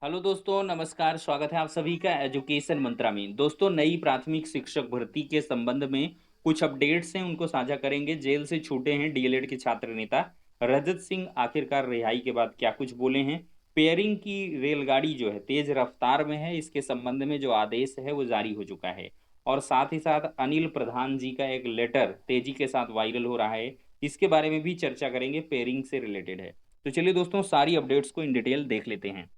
Hello दोस्तों, नमस्कार। स्वागत है आप सभी का एजुकेशन मंत्रा में। दोस्तों, नई प्राथमिक शिक्षक भर्ती के संबंध में कुछ अपडेट्स हैं, उनको साझा करेंगे। जेल से छूटे हैं डीएलएड के छात्र नेता रजत सिंह, आखिरकार रिहाई के बाद क्या कुछ बोले हैं। पेयरिंग की रेलगाड़ी जो है तेज रफ्तार में है, इसके संबंध में जो आदेश है वो जारी हो चुका है। और साथ ही साथ अनिल प्रधान जी का एक लेटर तेजी के साथ वायरल हो रहा है, इसके बारे में भी चर्चा करेंगे, पेयरिंग से रिलेटेड है। तो चलिए दोस्तों, सारी अपडेट्स को इन डिटेल देख लेते हैं।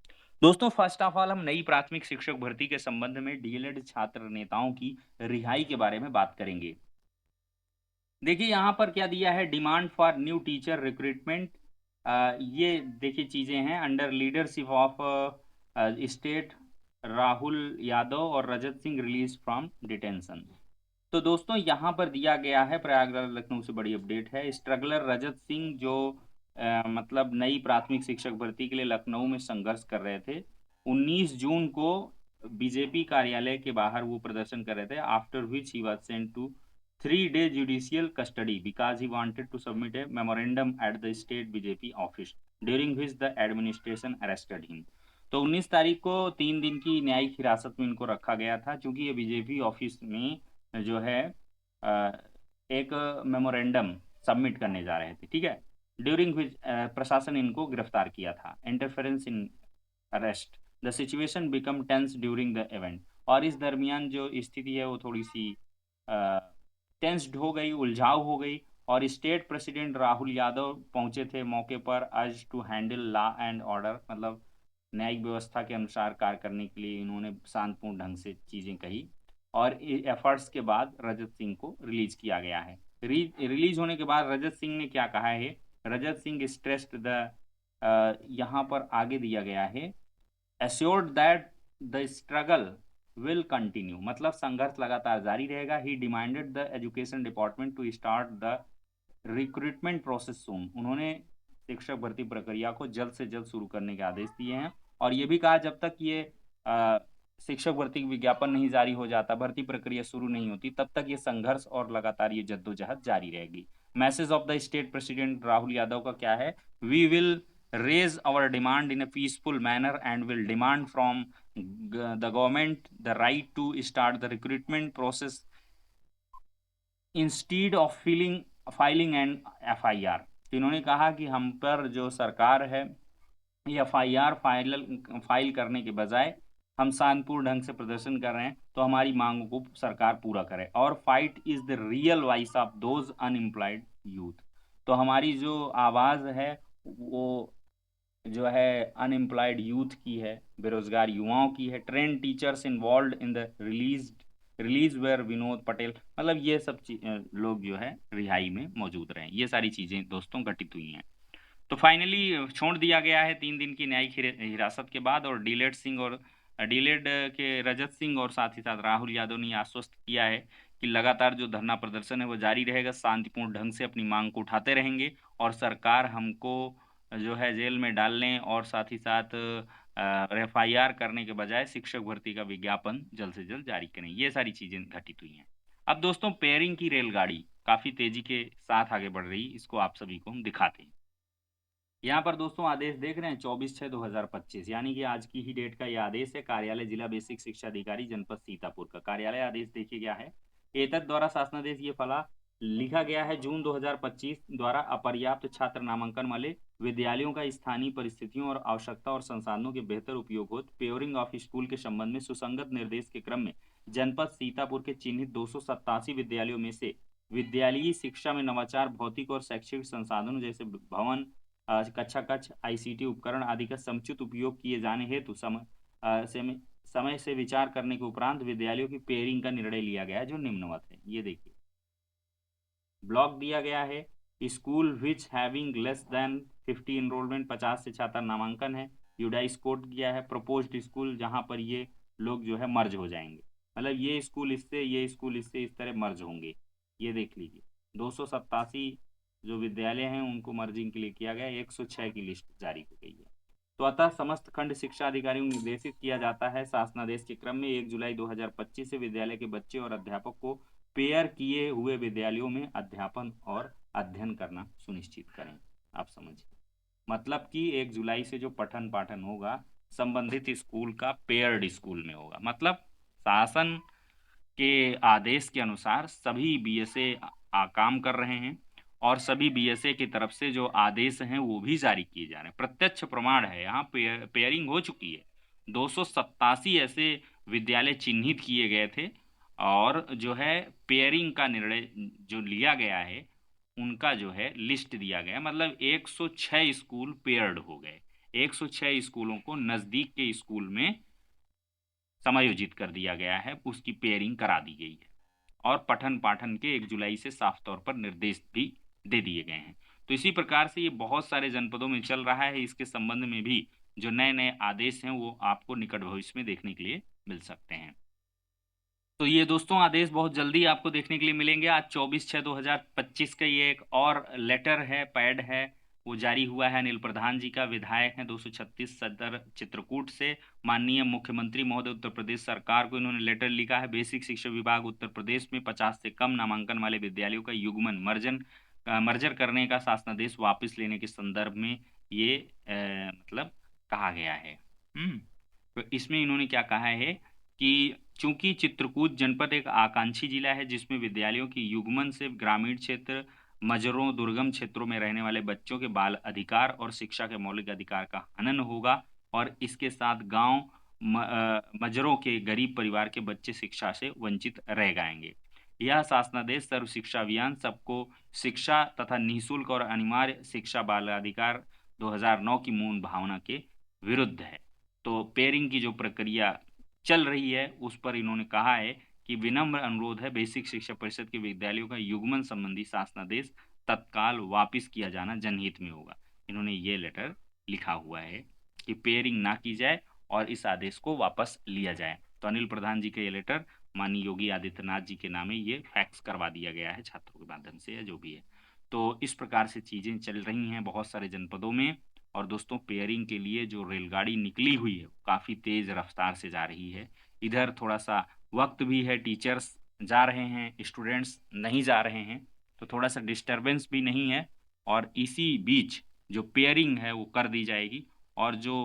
दोस्तों, फर्स्ट ऑफ ऑल हम नई प्राथमिक शिक्षक भर्ती के संबंध में डीएलएड छात्र नेताओं की रिहाई के बारे में बात करेंगे। देखिए यहाँ पर क्या दिया है, demand for new teacher recruitment. ये देखिए चीजें हैं under leadership of state Rahul Yadav और रजत सिंह रिलीज फ्रॉम डिटेंशन। तो दोस्तों यहाँ पर दिया गया है, प्रयागराज लखनऊ से बड़ी अपडेट है। स्ट्रगलर रजत सिंह जो मतलब नई प्राथमिक शिक्षक भर्ती के लिए लखनऊ में संघर्ष कर रहे थे, 19 जून को बीजेपी कार्यालय के बाहर वो प्रदर्शन कर रहे थे। After which he was sent to 3 day judicial custody because he wanted to submit a memorandum at the state BJP office, during which the administration arrested him। तो 19 तारीख को 3 दिन की न्यायिक हिरासत में इनको रखा गया था, क्योंकि ये बीजेपी ऑफिस में जो है एक मेमोरेंडम सबमिट करने जा रहे थे, ठीक है। ड्यूरिंग विच प्रशासन इनको गिरफ्तार किया था। Interference in arrest, the situation become tense during the event. और इस दरमियान जो स्थिति है वो थोड़ी सी टेंस्ड हो गई, उलझाव हो गई। और स्टेट प्रेसिडेंट राहुल यादव पहुंचे थे मौके पर, आज to handle law and order, मतलब न्यायिक व्यवस्था के अनुसार कार्य करने के लिए इन्होंने शांतपूर्ण ढंग से चीजें कही। और एफर्ट्स के बाद रजत सिंह को रिलीज किया गया है। रिलीज होने के बाद रजत सिंह ने क्या कहा है, रजत सिंह स्ट्रेस्ड द, यहाँ पर आगे दिया गया है, assured that the struggle will continue, मतलब संघर्ष लगातार जारी रहेगा। He demanded the education department to start the recruitment process soon, उन्होंने शिक्षक भर्ती प्रक्रिया को जल्द से जल्द शुरू करने के आदेश दिए हैं। और ये भी कहा, जब तक ये शिक्षक भर्ती विज्ञापन नहीं जारी हो जाता, भर्ती प्रक्रिया शुरू नहीं होती, तब तक ये संघर्ष और लगातार ये जद्दोजहद जारी रहेगी। Message of the state president Rahul Yadav का क्या है, we will raise our demand in a peaceful manner and will demand from the government the right to start the recruitment process instead of filing and FIR. तो इन्होंने कहा कि हम पर जो सरकार है ये एफआईआर फाइल करने के बजाय हम शांतिपूर्ण ढंग से प्रदर्शन कर रहे हैं, तो हमारी मांगों को सरकार पूरा करे। और fight is the real voice of those unemployed youth, तो हमारी जो आवाज है वो जो है अनएम्प्लॉयड यूथ की है, बेरोजगार युवाओं की है। Train teachers involve in the release where Vinod Patel, मतलब ये सब लोग जो है रिहाई में मौजूद रहे। ये सारी चीजें दोस्तों घटित हुई हैं। तो फाइनली छोड़ दिया गया है 3 दिन की न्यायिक हिरासत के बाद। और डीलेड के रजत सिंह और साथ ही साथ राहुल यादव ने आश्वस्त किया है कि लगातार जो धरना प्रदर्शन है वो जारी रहेगा, शांतिपूर्ण ढंग से अपनी मांग को उठाते रहेंगे। और सरकार हमको जो है जेल में डालने और साथ ही साथ एफआईआर करने के बजाय शिक्षक भर्ती का विज्ञापन जल्द से जल्द जारी करें। ये सारी चीजें घटित हुई हैं। अब दोस्तों, पेयरिंग की रेलगाड़ी काफी तेजी के साथ आगे बढ़ रही, इसको आप सभी को हम दिखाते हैं। यहाँ पर दोस्तों आदेश देख रहे हैं, 24/6/2025, यानी कि आज की ही डेट का यह आदेश है। कार्यालय जिला बेसिक शिक्षा अधिकारी जनपद सीतापुर का कार्यालय आदेश देखिए क्या है। एतद द्वारा शासनादेश ये फला लिखा गया है, जून 2025 द्वारा अपर्याप्त छात्र नामांकन वाले विद्यालयों का स्थानीय परिस्थितियों और आवश्यकता और संसाधनों के बेहतर उपयोग हो पेयरिंग ऑफ स्कूल के संबंध में सुसंगत निर्देश के क्रम में जनपद सीतापुर के चिन्हित 287 विद्यालयों में से विद्यालयी शिक्षा में नवाचार, भौतिक और शैक्षिक संसाधनों जैसे भवन, कक्षा कक्ष, आईसीटी उपकरण आदि का समुचित उपयोग किए जाने हेतु समय से विचार करने के उपरांत विद्यालयों की पेयरिंग का निर्णय लिया गया है, जो निम्नवत है। ये देखिए ब्लॉक दिया गया है, school which having less than 50 enrolment, 50 से छात्र नामांकन है। यूडाइस कोड किया है, प्रपोज्ड स्कूल जहां पर ये लोग जो है मर्ज हो जाएंगे, मतलब ये स्कूल इससे, ये स्कूल इससे, इस तरह मर्ज होंगे। ये देख लीजिए 287 जो विद्यालय हैं उनको मर्जिंग के लिए किया गया, 106 की लिस्ट जारी हो गई है। तो अतः समस्त खंड शिक्षा अधिकारियों को निर्देशित किया जाता है, शासनादेश के क्रम में 1 जुलाई 2025 से विद्यालय के बच्चे और अध्यापक को पेयर किए हुए विद्यालयों में अध्यापन और अध्ययन करना सुनिश्चित करें। आप समझिए, मतलब कि 1 जुलाई से जो पठन पाठन होगा संबंधित स्कूल का पेयर्ड स्कूल में होगा। मतलब शासन के आदेश के अनुसार सभी बीएसए काम कर रहे हैं और सभी बीएसए की तरफ से जो आदेश हैं वो भी जारी किए जा रहे हैं। प्रत्यक्ष प्रमाण है, यहाँ पेयरिंग हो चुकी है। 287 ऐसे विद्यालय चिन्हित किए गए थे और जो है पेयरिंग का निर्णय जो लिया गया है उनका जो है लिस्ट दिया गया। मतलब 106 स्कूल पेयर्ड हो गए। 106 स्कूलों को नजदीक के स्कूल में समायोजित कर दिया गया है, उसकी पेयरिंग करा दी गई है और पठन पाठन के 1 जुलाई से साफ तौर पर निर्देश भी दे दिए गए हैं। तो इसी प्रकार से ये बहुत सारे जनपदों में चल रहा है। इसके संबंध में भी जो नए-नए आदेश हैं वो आपको निकट भविष्य में देखने के लिए मिल सकते हैं। तो ये दोस्तों आदेश बहुत जल्दी आपको देखने के लिए मिलेंगे। आज 24/6/2025 का ये एक और लेटर है, पैड है, वो जारी हुआ है। अनिल प्रधान जी का, विधायक हैं 236 सदर चित्रकूट से। माननीय मुख्यमंत्री महोदय उत्तर प्रदेश सरकार को इन्होंने लेटर लिखा है। बेसिक शिक्षा विभाग उत्तर प्रदेश में 50 से कम नामांकन वाले विद्यालयों का युग्मन मर्जर करने का शासनादेश वापस लेने के संदर्भ में ये मतलब कहा गया है। तो इसमें इन्होंने क्या कहा है कि चूंकि चित्रकूट जनपद एक आकांक्षी जिला है जिसमें विद्यालयों की युग्मन से ग्रामीण क्षेत्र, मजरों, दुर्गम क्षेत्रों में रहने वाले बच्चों के बाल अधिकार और शिक्षा के मौलिक अधिकार का हनन होगा और इसके साथ गांव मजरों के गरीब परिवार के बच्चे शिक्षा से वंचित रह जाएंगे। यह शासनादेश सर्व शिक्षा अभियान, सबको शिक्षा तथा निःशुल्क और अनिवार्य शिक्षा बाल अधिकार 2009 की मूल भावना के विरुद्ध है। तो पेयरिंग की जो प्रक्रिया चल रही है उस पर इन्होंने कहा है कि विनम्र अनुरोध है, बेसिक शिक्षा परिषद के विद्यालयों का युग्मन संबंधी शासनादेश तत्काल वापिस किया जाना जनहित में होगा। इन्होंने ये लेटर लिखा हुआ है कि पेयरिंग ना की जाए और इस आदेश को वापस लिया जाए। तो अनिल प्रधान जी का ये लेटर माननीय योगी आदित्यनाथ जी के नामे ये फैक्स करवा दिया गया है छात्रों के माध्यम से या जो भी है। तो इस प्रकार से चीजें चल रही हैं बहुत सारे जनपदों में। और दोस्तों पेयरिंग के लिए जो रेलगाड़ी निकली हुई है काफ़ी तेज़ रफ्तार से जा रही है। इधर थोड़ा-सा वक़्त भी है, टीचर्स जा रहे हैं, स्टूडेंट्स नहीं जा रहे हैं, तो थोड़ा-सा डिस्टर्बेंस भी नहीं है और इसी बीच जो पेयरिंग है वो कर दी जाएगी और जो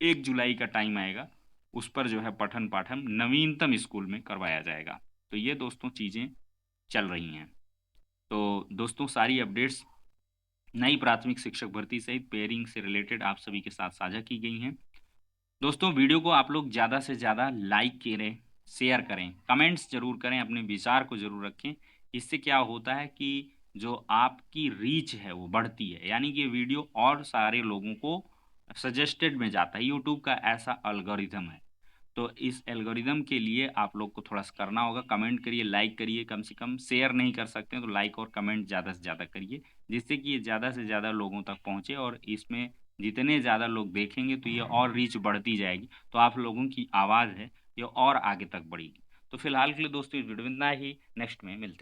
1 जुलाई का टाइम आएगा, उस पर जो है पठन-पाठन नवीनतम स्कूल में करवाया जाएगा। तो ये दोस्तों चीज़ें चल रही हैं। तो दोस्तों सारी अपडेट्स नई प्राथमिक शिक्षक भर्ती सहित पेयरिंग से रिलेटेड आप सभी के साथ साझा की गई हैं। दोस्तों वीडियो को आप लोग ज़्यादा से ज़्यादा लाइक करें, शेयर करें, कमेंट्स ज़रूर करें, अपने विचार को ज़रूर रखें। इससे क्या होता है कि जो आपकी रीच है वो बढ़ती है, यानी कि वीडियो और सारे लोगों को सजेस्टेड में जाता है। यूट्यूब का ऐसा एल्गोरिदम है। तो इस एल्गोरिदम के लिए आप लोग को थोड़ा-सा करना होगा, कमेंट करिए, लाइक करिए कम से कम, शेयर नहीं कर सकते हैं तो लाइक और कमेंट ज़्यादा से ज़्यादा करिए, जिससे कि ये ज़्यादा से ज़्यादा लोगों तक पहुँचे और इसमें जितने ज़्यादा लोग देखेंगे तो ये और रीच बढ़ती जाएगी। तो आप लोगों की आवाज़ है, ये और आगे तक बढ़ेगी। तो फिलहाल के लिए दोस्तों इस वीडियो में इतना ही, नेक्स्ट में मिलते हैं।